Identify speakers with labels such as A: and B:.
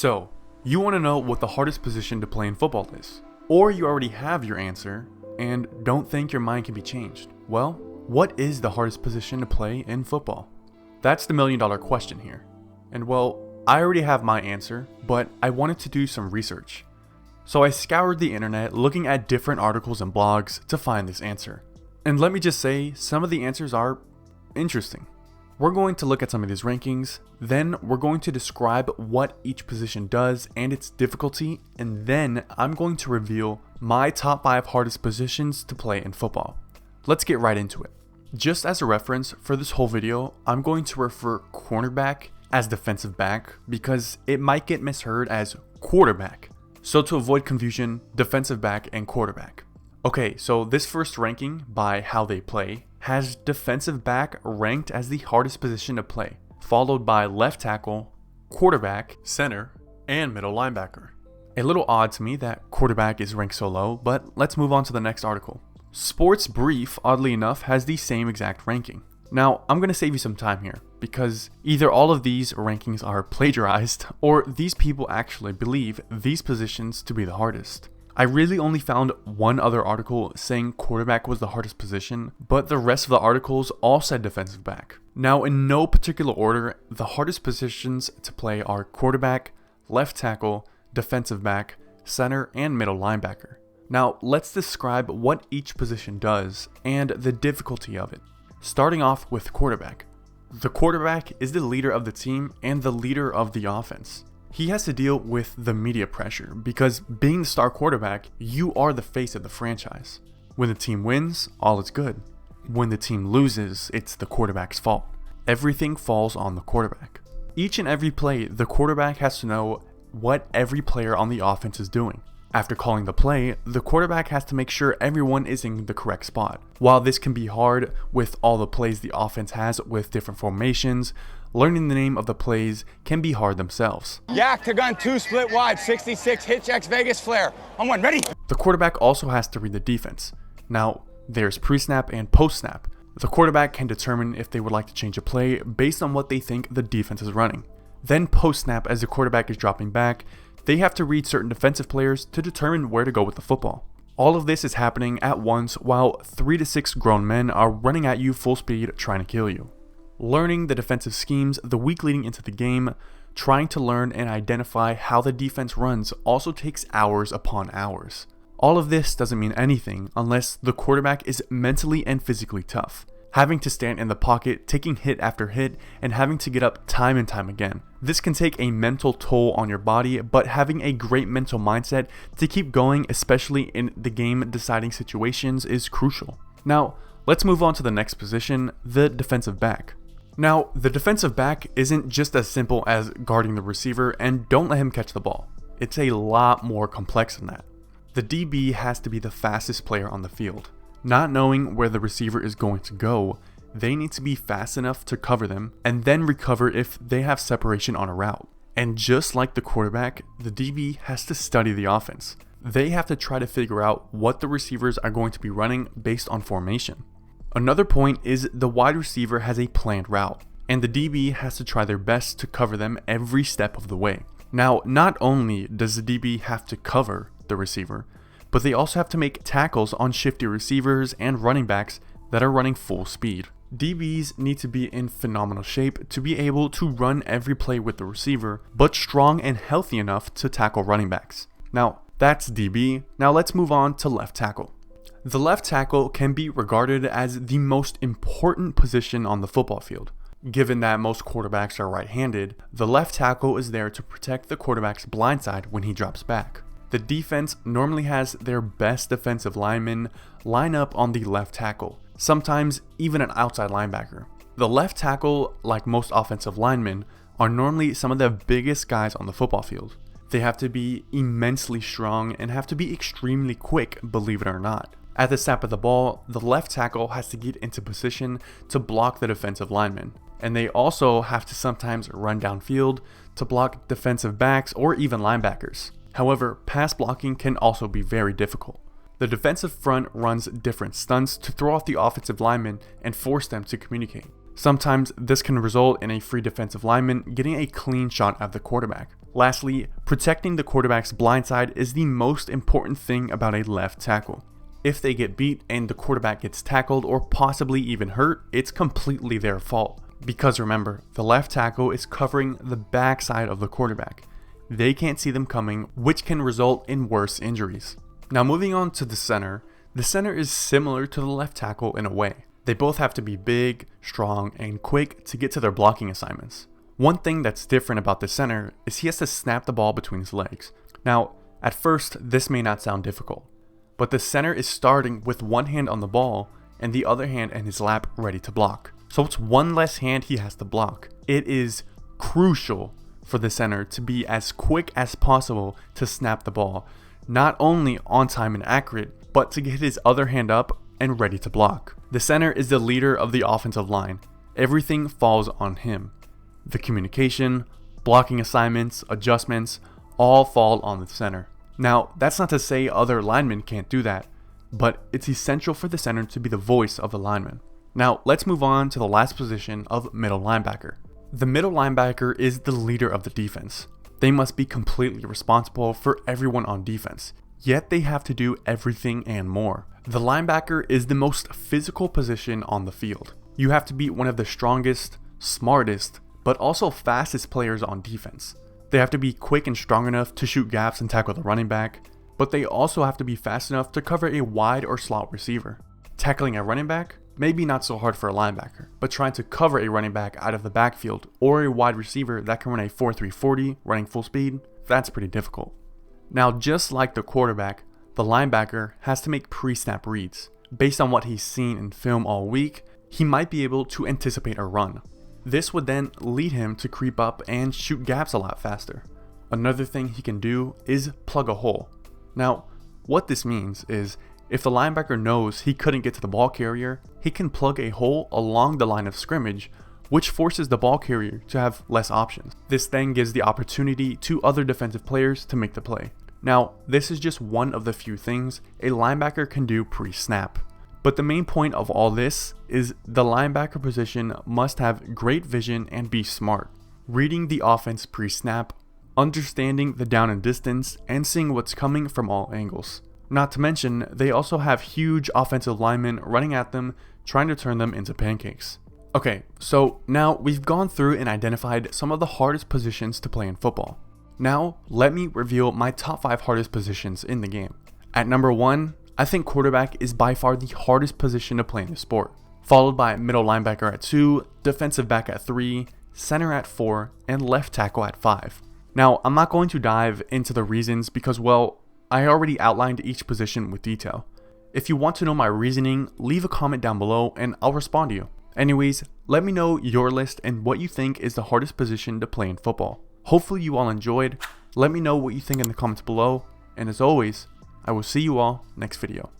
A: So, you want to know what the hardest position to play in football is? Or you already have your answer and don't think your mind can be changed? Well, what is the hardest position to play in football? That's the million-dollar question here. And well, I already have my answer, but I wanted to do some research. So I scoured the internet looking at different articles and blogs to find this answer. And let me just say, some of the answers are interesting. We're going to look at some of these rankings, then we're going to describe what each position does and its difficulty, and then I'm going to reveal my top 5 hardest positions to play in football. Let's get right into it. Just as a reference for this whole video, I'm going to refer cornerback as defensive back because it might get misheard as quarterback. So to avoid confusion, defensive back and quarterback. Okay, so this first ranking by how they play has defensive back ranked as the hardest position to play, followed by left tackle, quarterback, center, and middle linebacker. A little odd to me that quarterback is ranked so low, but let's move on to the next article. Sports Brief, oddly enough, has the same exact ranking. Now, I'm going to save you some time here, because either all of these rankings are plagiarized, or these people actually believe these positions to be the hardest. I really only found one other article saying quarterback was the hardest position, but the rest of the articles all said defensive back. Now, in no particular order, the hardest positions to play are quarterback, left tackle, defensive back, center, and middle linebacker. Now, let's describe what each position does and the difficulty of it. Starting off with quarterback. The quarterback is the leader of the team and the leader of the offense. He has to deal with the media pressure because being the star quarterback, you are the face of the franchise. When the team wins, all is good. When the team loses, it's the quarterback's fault. Everything falls on the quarterback. Each and every play, the quarterback has to know what every player on the offense is doing. After calling the play, the quarterback has to make sure everyone is in the correct spot. While this can be hard with all the plays the offense has with different formations, learning the name of the plays can be hard themselves.
B: Yak to gun 2 split wide, 66 hitch X Vegas flare. On 1, ready?
A: The quarterback also has to read the defense. Now, there's pre-snap and post-snap. The quarterback can determine if they would like to change a play based on what they think the defense is running. Then post-snap, as the quarterback is dropping back, they have to read certain defensive players to determine where to go with the football. All of this is happening at once while 3 to 6 grown men are running at you full speed trying to kill you. Learning the defensive schemes the week leading into the game, trying to learn and identify how the defense runs also takes hours upon hours. All of this doesn't mean anything unless the quarterback is mentally and physically tough, having to stand in the pocket, taking hit after hit, and having to get up time and time again. This can take a mental toll on your body, but having a great mental mindset to keep going, especially in the game deciding situations, is crucial. Now, let's move on to the next position, the defensive back. Now, the defensive back isn't just as simple as guarding the receiver and don't let him catch the ball. It's a lot more complex than that. The DB has to be the fastest player on the field. Not knowing where the receiver is going to go, they need to be fast enough to cover them and then recover if they have separation on a route. And just like the quarterback, the DB has to study the offense. They have to try to figure out what the receivers are going to be running based on formation. Another point is the wide receiver has a planned route, and the DB has to try their best to cover them every step of the way. Now, not only does the DB have to cover the receiver, but they also have to make tackles on shifty receivers and running backs that are running full speed. DBs need to be in phenomenal shape to be able to run every play with the receiver, but strong and healthy enough to tackle running backs. Now, that's DB. Now let's move on to left tackle. The left tackle can be regarded as the most important position on the football field. Given that most quarterbacks are right-handed, the left tackle is there to protect the quarterback's blind side when he drops back. The defense normally has their best defensive linemen line up on the left tackle, sometimes even an outside linebacker. The left tackle, like most offensive linemen, are normally some of the biggest guys on the football field. They have to be immensely strong and have to be extremely quick, believe it or not. At the snap of the ball, the left tackle has to get into position to block the defensive lineman, and they also have to sometimes run downfield to block defensive backs or even linebackers. However, pass blocking can also be very difficult. The defensive front runs different stunts to throw off the offensive linemen and force them to communicate. Sometimes this can result in a free defensive lineman getting a clean shot at the quarterback. Lastly, protecting the quarterback's blind side is the most important thing about a left tackle. If they get beat and the quarterback gets tackled or possibly even hurt, it's completely their fault. Because remember, the left tackle is covering the backside of the quarterback. They can't see them coming, which can result in worse injuries. Now moving on to the center is similar to the left tackle in a way. They both have to be big, strong, and quick to get to their blocking assignments. One thing that's different about the center is he has to snap the ball between his legs. Now, at first, this may not sound difficult, but the center is starting with one hand on the ball and the other hand in his lap ready to block. So it's one less hand he has to block. It is crucial for the center to be as quick as possible to snap the ball, not only on time and accurate, but to get his other hand up and ready to block. The center is the leader of the offensive line. Everything falls on him. The communication, blocking assignments, adjustments, all fall on the center. Now, that's not to say other linemen can't do that, but it's essential for the center to be the voice of the lineman. Now, let's move on to the last position of middle linebacker. The middle linebacker is the leader of the defense. They must be completely responsible for everyone on defense, yet they have to do everything and more. The linebacker is the most physical position on the field. You have to be one of the strongest, smartest, but also fastest players on defense. They have to be quick and strong enough to shoot gaps and tackle the running back, but they also have to be fast enough to cover a wide or slot receiver. Tackling a running back? Maybe not so hard for a linebacker, but trying to cover a running back out of the backfield or a wide receiver that can run a 4.3 40 running full speed, that's pretty difficult. Now, just like the quarterback, the linebacker has to make pre-snap reads. Based on what he's seen in film all week, he might be able to anticipate a run. This would then lead him to creep up and shoot gaps a lot faster. Another thing he can do is plug a hole. Now, what this means is if the linebacker knows he couldn't get to the ball carrier, he can plug a hole along the line of scrimmage, which forces the ball carrier to have less options. This then gives the opportunity to other defensive players to make the play. Now, this is just one of the few things a linebacker can do pre-snap. But the main point of all this is the linebacker position must have great vision and be smart, reading the offense pre-snap, understanding the down and distance, and seeing what's coming from all angles. Not to mention, they also have huge offensive linemen running at them, trying to turn them into pancakes. Okay, so now we've gone through and identified some of the hardest positions to play in football. Now, let me reveal my top 5 hardest positions in the game. At number 1, I think quarterback is by far the hardest position to play in the sport, followed by middle linebacker at 2, defensive back at 3, center at 4, and left tackle at 5. Now, I'm not going to dive into the reasons because, well, I already outlined each position with detail. If you want to know my reasoning, leave a comment down below and I'll respond to you. Anyways, let me know your list and what you think is the hardest position to play in football. Hopefully you all enjoyed. Let me know what you think in the comments below, and as always, I will see you all next video.